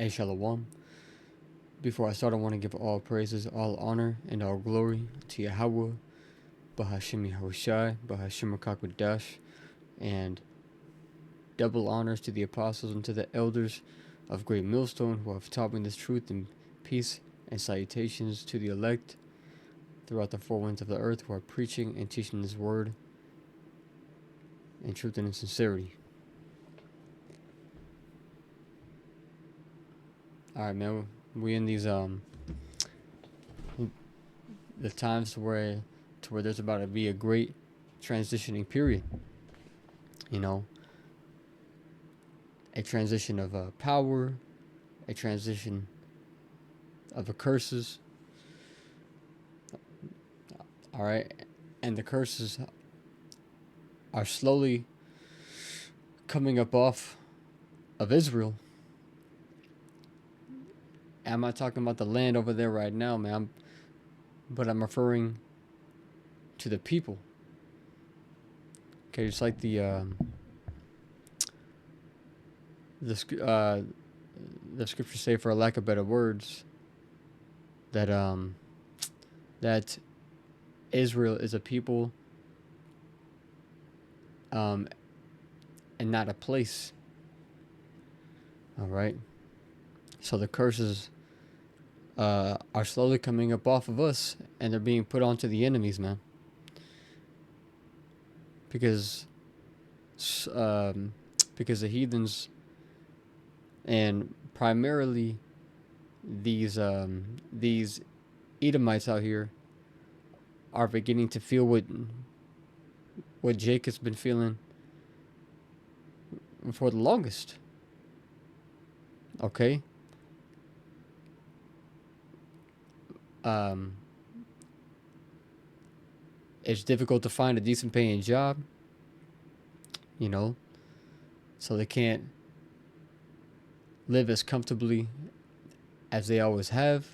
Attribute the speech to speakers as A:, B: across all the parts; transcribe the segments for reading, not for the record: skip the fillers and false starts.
A: Hey, Shalom. Before I start, I want to give all praises, all honor, and all glory to Yahweh, Bahashim Yahushai, Bahashim Rakakwadash, and double honors to the apostles and to the elders of Great Millstone who have taught me this truth, and peace and salutations to the elect throughout the four winds of the earth who are preaching and teaching this word in truth and in sincerity. Alright, man, we in these the times where there's about to be a great transitioning period. You know, a transition of power, a transition of the curses. All right, and the curses are slowly coming up off of Israel. I'm not talking about the land over there right now, man, but I'm referring to the people. Okay, just like the scriptures say, for lack of better words, that that Israel is a people, and not a place. All right. So the curses are slowly coming up off of us, and they're being put onto the enemies, man. Because the heathens, and primarily these Edomites out here, are beginning to feel what Jacob's been feeling for the longest. Okay. It's difficult to find a decent paying job, you know, so they can't live as comfortably as they always have.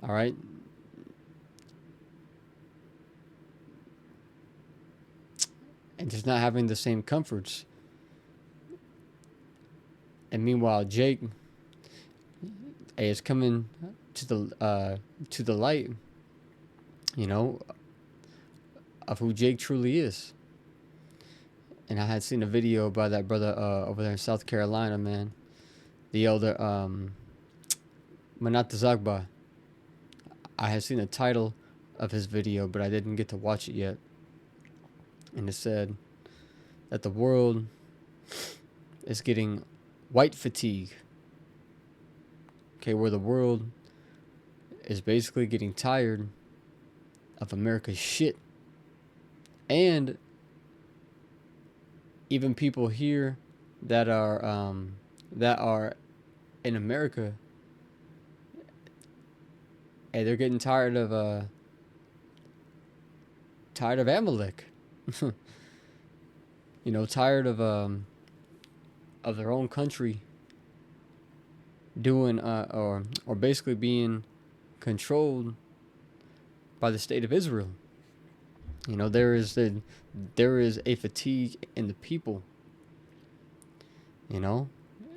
A: All right. And just not having the same comforts. And meanwhile, Jake is coming to the light, you know, of who Jake truly is. And I had seen a video by that brother over there in South Carolina, man, the elder Manat Zagba. I had seen the title of his video, but I didn't get to watch it yet. And it said that the world is getting white fatigue. Okay, where the world is basically getting tired of America's shit. And even people here that are in America, and they're getting tired of Amalek. You know, tired of their own country doing or basically being controlled by the state of Israel. You know, there is a fatigue in the people. You know,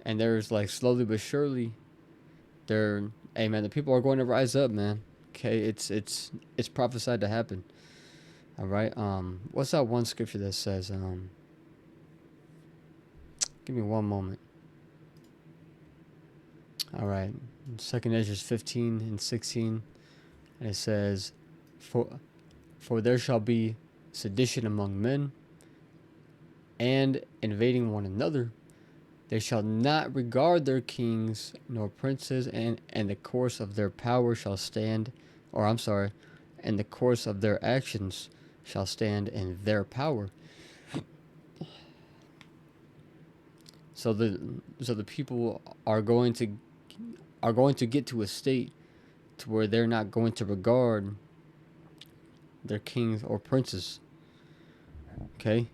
A: and there's like slowly but surely, hey man, the people are going to rise up, man. Okay, it's prophesied to happen. All right. What's that one scripture that says? Give me one moment. All right. Second Ezra 15 and 16, and it says, For there shall be sedition among men, and invading one another. They shall not regard their kings nor princes, and the course of their power shall stand, and the course of their actions shall stand in their power. So the people are going to get to a state to where they're not going to regard their kings or princes. Okay,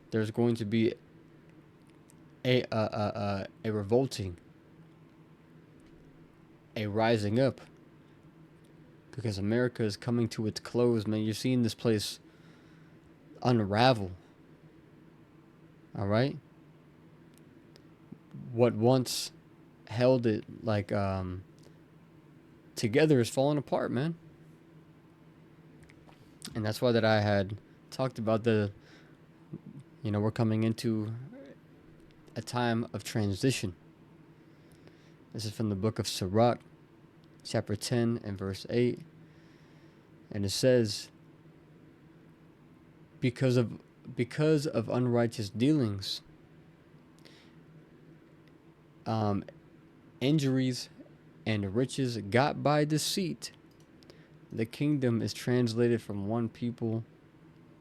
A: there's going to be a revolting, a rising up, because America is coming to its close, man. You're seeing this place unravel. All right, what once held it like together is falling apart, man. And that's why that I had talked about we're coming into a time of transition. This is from the book of Sirach, chapter 10 and verse 8. And it says, because of unrighteous dealings, injuries and riches got by deceit, the kingdom is translated from one people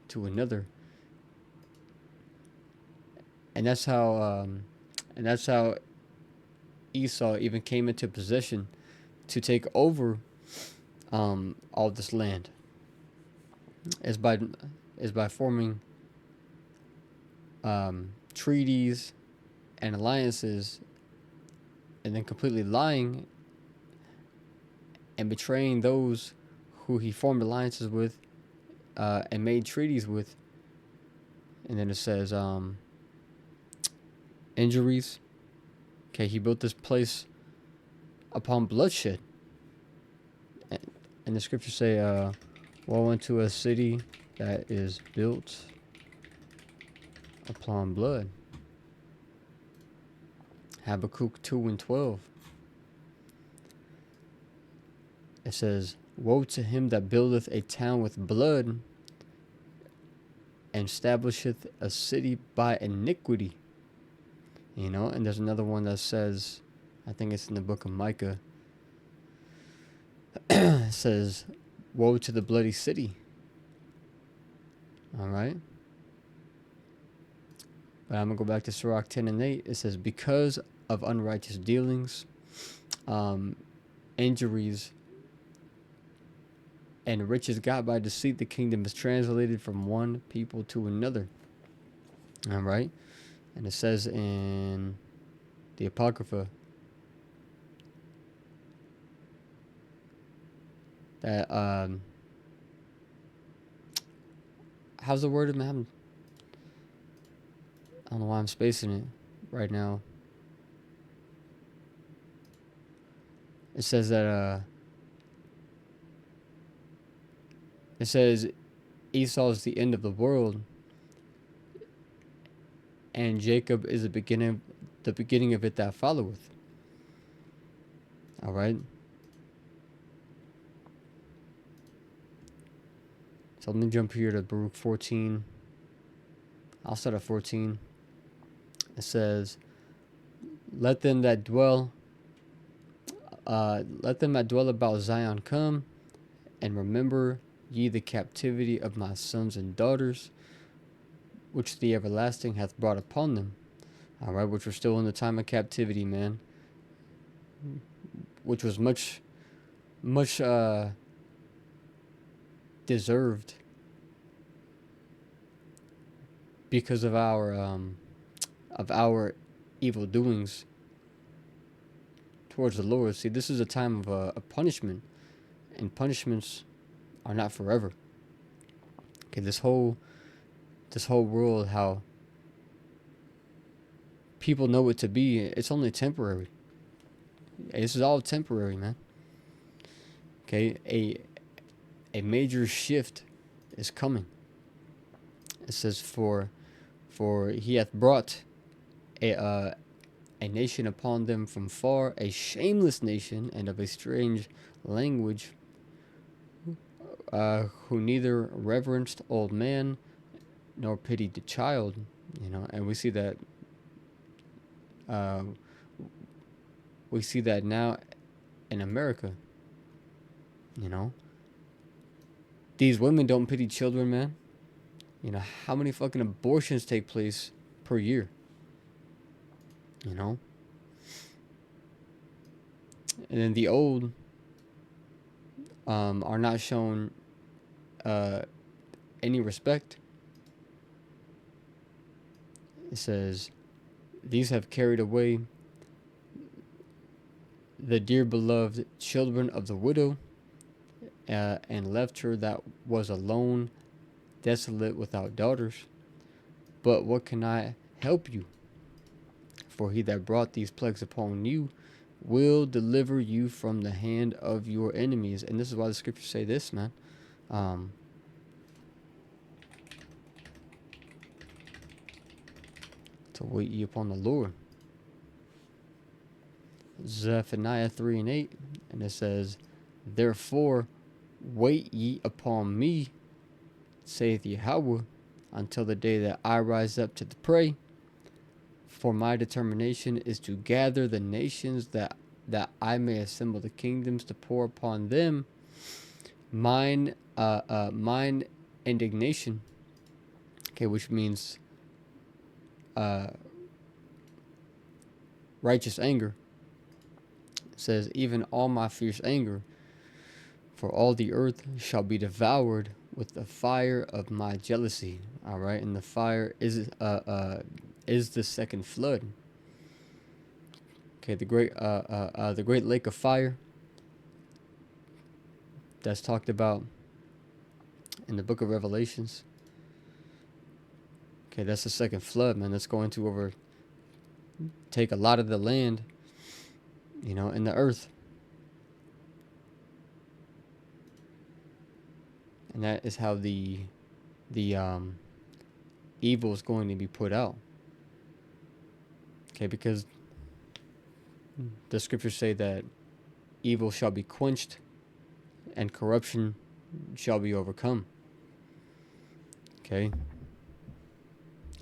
A: to another. And that's how Esau even came into possession to take over all this land. Is by forming treaties and alliances, and then completely lying and betraying those who he formed alliances with and made treaties with. And then it says injuries. Okay, he built this place upon bloodshed. And the scriptures say, woe unto a city that is built upon blood. Habakkuk 2 and 12. It says, woe to him that buildeth a town with blood, and establisheth a city by iniquity. And there's another one that says, I think it's in the book of Micah, it says, woe to the bloody city. All right. But I'm going to go back to Sirach 10 and 8. It says, because of unrighteous dealings, injuries, and riches got by deceit, the kingdom is translated from one people to another. All right. And it says in the Apocrypha that, how's the word, man? I don't know why I'm spacing it right now. It says that, it says Esau is the end of the world, and Jacob is the beginning of it that followeth. All right. So let me jump here to Baruch 14. I'll start at 14. It says, let them that dwell about Zion come, and remember ye the captivity of my sons and daughters, which the everlasting hath brought upon them. All right, which we're still in the time of captivity, man. Which was much deserved because of our evil doings towards the Lord. See, this is a time of a punishment, and punishments are not forever. Okay, this whole world, how people know it to be, it's only temporary. This is all temporary, man. Okay, a major shift is coming. It says, for he hath brought a nation upon them from far, a shameless nation, and of a strange language, who neither reverenced old man nor pitied the child. And we see that now in America. These women don't pity children, man. How many fucking abortions take place per year? And then the old are not shown any respect. It says, these have carried away the dear beloved children of the widow, and left her that was alone, desolate, without daughters. But what can I help you? For he that brought these plagues upon you will deliver you from the hand of your enemies. And this is why the scriptures say this, man. To wait ye upon the Lord. Zephaniah 3 and 8. And it says, therefore wait ye upon me, saith Yahweh, until the day that I rise up to pray. For my determination is to gather the nations, that I may assemble the kingdoms, to pour upon them mine indignation. Okay, which means righteous anger. It says, even all my fierce anger, for all the earth shall be devoured with the fire of my jealousy. All right, and the fire is the second flood. Okay, the great lake of fire that's talked about in the book of Revelations. Okay, that's the second flood, man. That's going to overtake a lot of the land, in the earth. And that is how the evil is going to be put out. Okay, because the scriptures say that evil shall be quenched and corruption shall be overcome. Okay?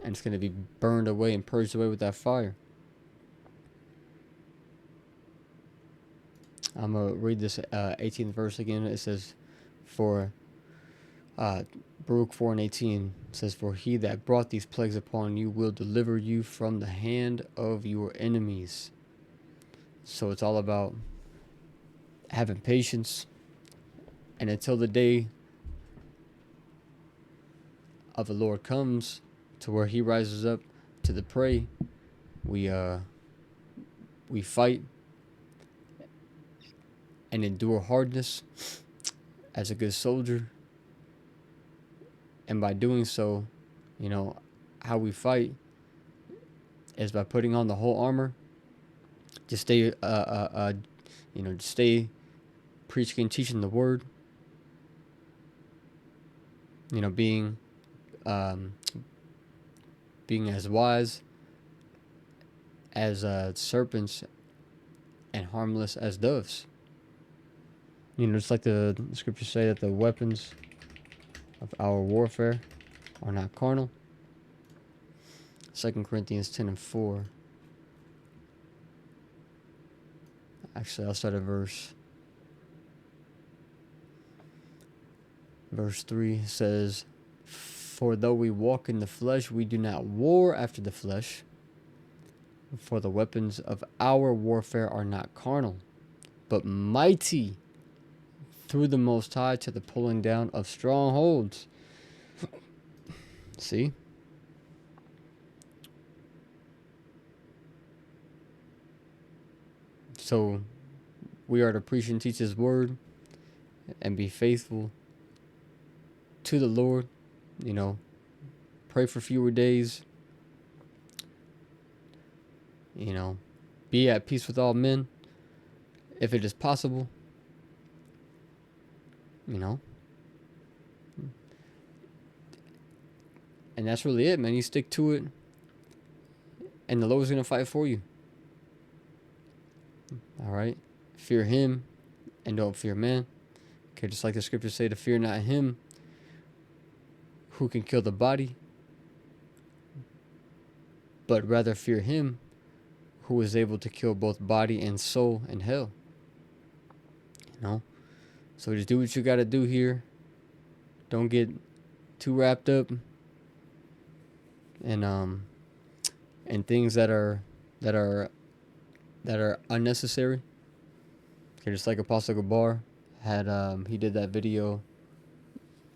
A: And it's going to be burned away and purged away with that fire. I'm going to read this 18th verse again. It says, for Baruch 4 and 18 says, for he that brought these plagues upon you will deliver you from the hand of your enemies. So it's all about having patience, and until the day of the Lord comes, to where he rises up to the prey, we fight and endure hardness as a good soldier. And by doing so, how we fight is by putting on the whole armor. Just stay preaching and teaching the word. Being as wise as serpents and harmless as doves. Just like the scriptures say that the weapons of our warfare are not carnal. 2 Corinthians 10 and 4. Actually, I'll start at verse 3 says, for though we walk in the flesh, we do not war after the flesh. For the weapons of our warfare are not carnal, but mighty through the Most High to the pulling down of strongholds. See? So we are to preach and teach his word and be faithful to the Lord. Pray for fewer days. Be at peace with all men, if it is possible. And that's really it, man. You stick to it, and the Lord's gonna fight for you. All right, fear him and don't fear man. Okay, just like the scriptures say, to fear not him who can kill the body, but rather fear him who is able to kill both body and soul in hell. So just do what you gotta do here. Don't get too wrapped up in things that are unnecessary. Okay, just like Apostle Gabar had he did that video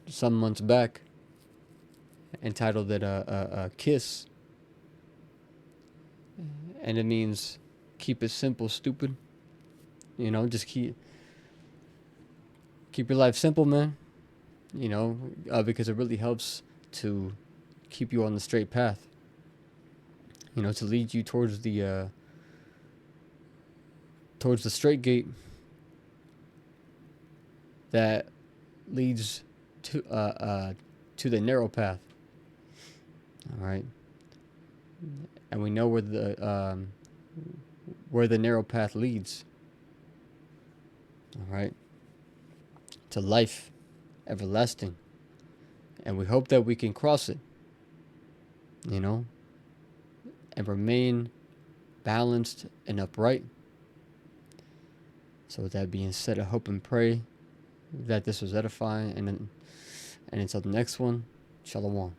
A: some months back entitled it a kiss, and it means keep it simple, stupid. Just keep your life simple, man. Because it really helps to keep you on the straight path. to lead you towards the straight gate that leads to the narrow path. All right, and we know where the narrow path leads. All right, to life everlasting, and we hope that we can cross it. You know, and remain balanced and upright. So with that being said, I hope and pray that this was edifying, and until the next one, Shalom.